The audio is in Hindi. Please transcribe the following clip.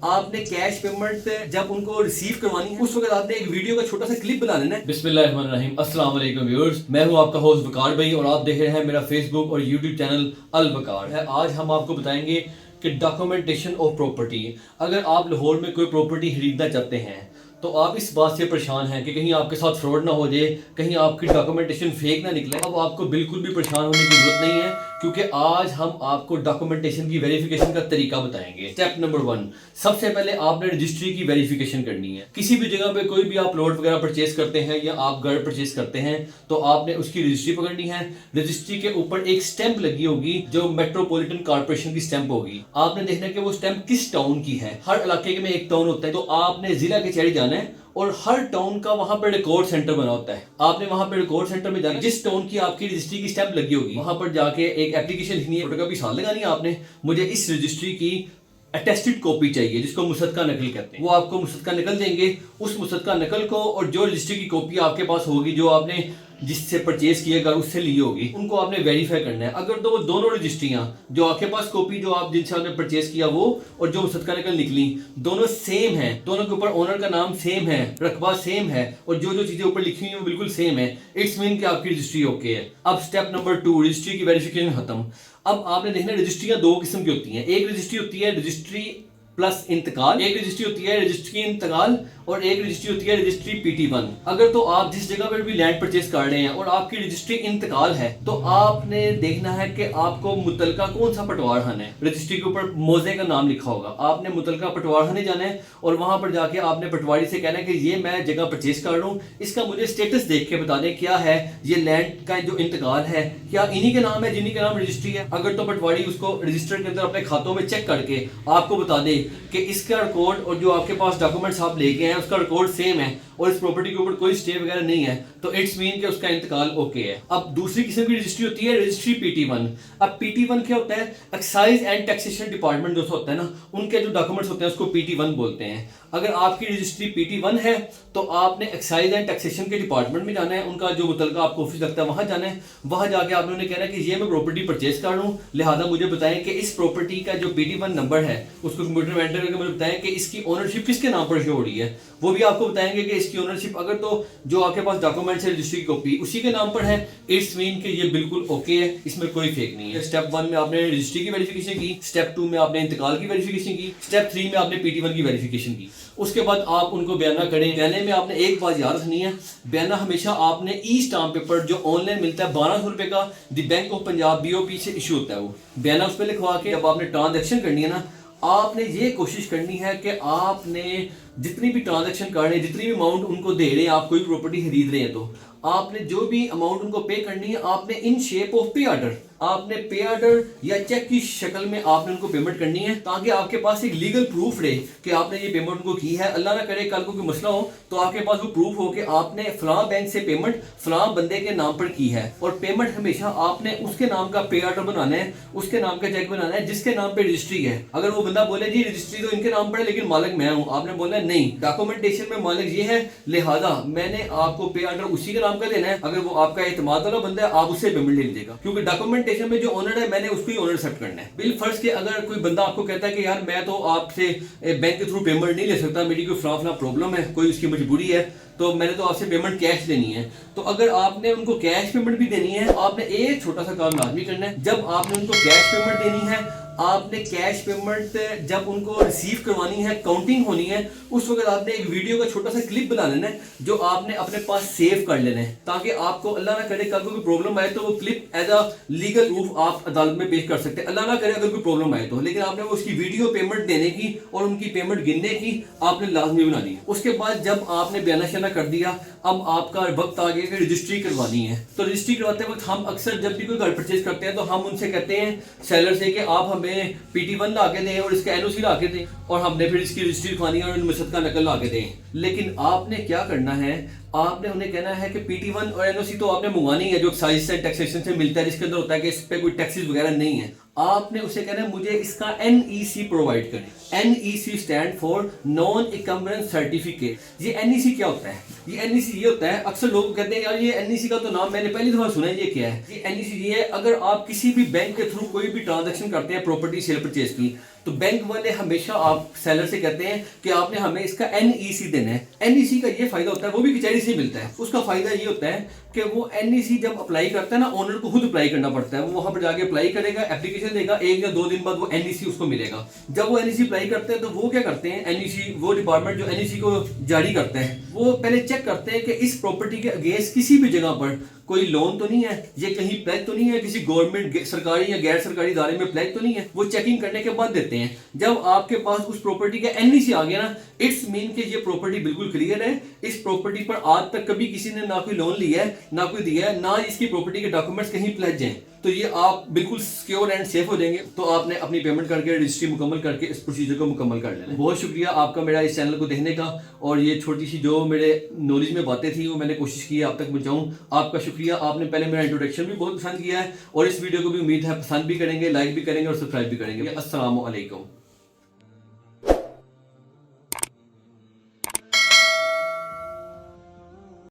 आपने कैश पेमेंट जब उनको रिसीव करवानी है उस वक्त आपने एक वीडियो का छोटा सा क्लिप बना लेना है। बिस्मिल्लाहिर्रहमानिर्रहीम, अस्सलाम वालेकुम व्यूअर्स, मैं हूं आपका होस्ट वकार भाई और आप देख रहे हैं मेरा फेसबुक और यूट्यूब चैनल अल वकार है। आज हम आपको बताएंगे कि डॉक्यूमेंटेशन ऑफ प्रॉपर्टी। अगर आप लाहौर में कोई प्रॉपर्टी खरीदना चाहते हैं तो आप इस बात से परेशान हैं कि कहीं आपके साथ फ्रॉड ना हो जाए, कहीं आपकी डॉक्यूमेंटेशन फेक ना निकले। अब आपको बिल्कुल भी परेशान होने की जरूरत नहीं है, क्योंकि आज हम आपको डॉक्यूमेंटेशन की वेरिफिकेशन का तरीका बताएंगे। स्टेप नंबर 1, सबसे पहले आपने रजिस्ट्री की वेरिफिकेशन करनी है। किसी भी जगह पे कोई भी आप प्लॉट वगैरह परचेज करते हैं या आप घर परचेज करते हैं तो आपने उसकी रजिस्ट्री पकड़नी है। रजिस्ट्री के ऊपर एक स्टैंप लगी होगी जो मेट्रोपॉलिटन कॉर्पोरेशन की स्टैंप होगी। आपने देखना है कि वो स्टैंप किस टाउन की है। हर इलाके में एक टाउन होता है, तो आपने जिला कचहरी जाना है और हर टाउन का वहां पर रिकॉर्ड सेंटर बना होता है। आपने वहां पर रिकॉर्ड सेंटर में जाना, जिस टाउन की आपकी रजिस्ट्री की स्टैंप लगी होगी वहां पर जाके एक एप्लीकेशन लिखनी है, फोटोकॉपी साथ लगानी है आपने। मुझे इस रजिस्ट्री की अटेस्टेड कॉपी चाहिए, जिसको मुसद्दका नकल कहते हैं। वो आपको मुसद्दका नकल देंगे। उस मुसद्दका नकल को और जो रजिस्ट्री की कॉपी आपके पास होगी, जो आपने जिससे परचेज किएगा उससे ली होगी, उनको आपने वेरीफाई करना है। अगर तो वो दोनों रजिस्ट्रियां, जो आपके पास कॉपी जो आप जिनसे आपने परचेज किया वो और जो मुसद्दका नकल निकली, दोनों सेम है, दोनों के ऊपर ओनर का नाम सेम है, रकबा सेम है और जो जो चीजें ऊपर लिखी हुई है वो बिल्कुल सेम है, इट्स मीन कि आपकी रजिस्ट्री ओके है। अब स्टेप नंबर 2, रजिस्ट्री की वेरिफिकेशन खत्म। अब आपने देखना रजिस्ट्रियां दो किस्म की होती हैं। एक रजिस्ट्री होती है रजिस्ट्री प्लस इंतकाल, एक रजिस्ट्री होती है रजिस्ट्री इंतकाल और एक रजिस्ट्री होती है रजिस्ट्री PT1। अगर तो आप जिस जगह पर भी लैंड परचेज कर रहे हैं और आपकी रजिस्ट्री इंतकाल है तो आपने देखना है कि आपको मुतलका कौन सा पटवारखाना है। रजिस्ट्री के ऊपर मौजे का नाम लिखा होगा, आपने मुतलका पटवारखाने जाना है और वहां पर जाके आपने पटवारी से कहना है कि ये मैं जगह परचेज कर रहा हूँ, इसका मुझे स्टेटस देख के बता दें क्या है, ये लैंड का जो इंतकाल है क्या इन्हीं के नाम है जिन्हीं के नाम रजिस्ट्री है। अगर तो पटवारी उसको रजिस्टर के अंदर अपने खातों में चेक करके आपको बता दे कि इसका रिकॉर्ड और जो आपके पास डॉक्यूमेंट्स आप लेके हैं उसका रिकॉर्ड सेम है और इस प्रॉपर्टी के ऊपर कोई स्टे वगैरह नहीं है, तो इट्स मीन कि उसका इंतकाल ओके है। अब दूसरी किस्म की रजिस्ट्री होती है रजिस्ट्री PT1। अब PT1 क्या होता है? एक्साइज एंड टैक्सेशन डिपार्टमेंट जो होता है ना, उनके जो डॉक्यूमेंट्स होते हैं उसको PT1 बोलते हैं। अगर आपकी रजिस्ट्री PT1 है तो आपने एक्साइज एंड टैक्सेशन के डिपार्टमेंट में जाना है, उनका जो मुतलका आपको ऑफिस लगता है वहां जाना है। वहां जाके आपने उन्हें कहना है कि ये मैं प्रॉपर्टी परचेज कर रहा हूँ, लिहाजा मुझे बताएं कि इस प्रॉपर्टी का जो PT1 नंबर है उसको कंप्यूटर में एंटर करके मुझे बताएं कि इसकी ओनरशिप किसके नाम पर शो हो रही है। वो भी आपको बताएंगे कि इसकी ओनरशिप अगर तो जो आपके पास डॉक्यूमेंट्स है रजिस्ट्री की कॉपी उसी के नाम पर है, इट्स मीन कि ये बिल्कुल ओके है, इसमें कोई फेक नहीं है। स्टेप 1 में आपने रजिस्ट्री की वेरिफिकेशन की, स्टेप 2 में आपने इंतकाल की वेरिफिकेशन की, स्टेप 3 में आपने PT1 की वेरिफिकेशन की। उसके बाद आप उनको बयाना करें। बयाने में आपने एक बात याद रखनी है, बयाना हमेशा आपने ई स्टाम्प पेपर जो ऑनलाइन मिलता है 1200 रुपए का, the bank of Punjab BOP से इशू होता है, वो बयाना उस पर लिखवा के जब आपने ट्रांजेक्शन करनी है ना, आपने ये कोशिश करनी है कि आपने जितनी भी ट्रांजैक्शन कर रहे हैं, जितनी भी अमाउंट उनको दे रहे हैं, आप कोई प्रॉपर्टी खरीद रहे हैं तो आपने जो भी अमाउंट उनको पे करनी है आपने इन शेप ऑफ पे ऑर्डर, आपने पे ऑर्डर या चेक की शक्ल में आपने उनको पेमेंट करनी है, ताकि आपके पास एक लीगल प्रूफ रहे कि आपने ये पेमेंट उनको की है। अल्लाह ना करे कल को कोई मसला हो तो आपके पास वो प्रूफ हो कि आपने फलां बैंक से पेमेंट फलां बंदे के नाम पर की है। और पेमेंट हमेशा आपने उसके नाम का पे ऑर्डर बनाना है, उसके नाम का चेक बनाना है जिसके नाम पे रजिस्ट्री है। अगर वो बंदा बोले जी रजिस्ट्री तो इनके नाम पर है लेकिन मालिक मैं हूँ, आपने बोला नहीं, डॉक्यूमेंटेशन में मालिक ये है, लिहाजा मैंने आपको पे ऑर्डर उसी के नाम का देना है। अगर वो आपका एतमाद वाला बंदा है आप उससे पेमेंट ले लीजिएगा, क्योंकि डॉक्यूमेंटेशन में जो ओनर है मैंने उसको ही ओनर एक्सेप्ट करना है। बिल फर्ज के अगर कोई बंदा आपको कहता है कि यार मैं तो आपसे बैंक के थ्रू पेमेंट नहीं ले सकता, मेरी कोई फला प्रॉब्लम है, कोई उसकी मजबूरी है, तो मैंने तो आपसे पेमेंट कैश लेनी है, तो अगर आपने उनको कैश पेमेंट भी देनी है आपने एक छोटा सा काम लाजमी करना है। जब आपने उनको कैश पेमेंट देनी है, आपने कैश पेमेंट जब उनको रिसीव करवानी है, काउंटिंग होनी है, उस वक्त आपने एक वीडियो का छोटा सा क्लिप बना लेना है जो आपने अपने पास सेव कर लेना है, ताकि आपको अल्लाह ना करे कल को कोई प्रॉब्लम आए तो वो clip as a legal proof आप अदालत में पेश कर सकते हैं। अल्लाह ना करे अगर कोई प्रॉब्लम आए तो, लेकिन आपने वो उसकी वीडियो पेमेंट देने की और उनकी पेमेंट गिनने की आपने लाजमी बना दी। उसके बाद जब आपने बयाना शयाना कर दिया, अब आपका वक्त आ गया कि रजिस्ट्री करवानी है। तो रजिस्ट्री करवाते वक्त हम अक्सर जब भी कोई घर परचेज करते हैं तो हम उनसे कहते हैं सेलर से कि आप हमें PT1 ला के दें और इसका NOC ला के दें और हमने फिर इसकी रजिस्ट्री लिखवानी है और मुसद्दका नकल ला के दें। लेकिन आपने क्या करना है, आपने उन्हें कहना है कि PT1 और NOC तो आपने मंगवानी है जो एक्साइज से टैक्सेशन से मिलता है, जिसके अंदर होता है कि इस पे कोई टैक्सेस वगैरह नहीं है। आपने उसे कहना है मुझे इसका NEC प्रोवाइड करें। NEC stand for non encumbrance certificate. ये NEC क्या होता है? ये NEC ये होता है, अक्सर लोग कहते हैं यार ये NEC का तो नाम मैंने पहली दफा सुना है, ये क्या है? ये NEC ये है, अगर आप किसी भी बैंक के थ्रू कोई भी ट्रांजैक्शन करते हैं प्रॉपर्टी सेल परचेज की, तो बैंक वाले हमेशा आप सेलर से कहते हैं कि आपने हमें इसका NEC देना है। NEC का ये फायदा होता है, वो भी कचहरी से मिलता है। उसका फायदा ये होता है कि वो NEC जब अप्लाई करता है ना, ओनर को खुद अप्लाई करना पड़ता है। वो वहां पर जाके अप्लाई करेगा, एप्लीकेशन देगा, 1 या 2 दिन बाद वो NEC उसको मिलेगा। जब वो NEC अप्लाई करते हैं तो वो क्या करते हैं, NEC वो डिपार्टमेंट जो NEC को जारी करता है, वो पहले चेक करते हैं कि इस प्रॉपर्टी के अगेंस्ट किसी भी जगह पर कोई लोन तो नहीं है, ये कहीं प्लेज तो नहीं है, किसी गवर्नमेंट सरकारी या गैर सरकारी इदारे में प्लेज तो नहीं है। वो चेकिंग करने के बाद देते हैं। जब आपके पास उस प्रॉपर्टी का NEC आ गया ना, इट्स मीन कि ये प्रॉपर्टी बिल्कुल क्लियर है। इस प्रॉपर्टी पर आज तक कभी किसी ने ना कोई लोन लिया है, ना कोई दिया है, ना इसकी प्रॉपर्टी के डॉक्यूमेंट्स कहीं प्लेज हैं। तो ये आप बिल्कुल सिक्योर एंड सेफ हो जाएंगे। तो आपने अपनी पेमेंट करके रजिस्ट्री मुकम्मल करके इस प्रोसीजर को मुकम्मल कर लेना। बहुत शुक्रिया आपका मेरा इस चैनल को देखने का, और ये छोटी सी जो मेरे नॉलेज में बातें थी वो मैंने कोशिश की आप तक पहुंचाऊं। आपका शुक्रिया। आपने पहले मेरा इंट्रोडक्शन भी बहुत पसंद किया है, और इस वीडियो को भी उम्मीद है पसंद भी करेंगे, लाइक भी करेंगे और सब्सक्राइब भी करेंगे। अस्सलाम वालेकुम।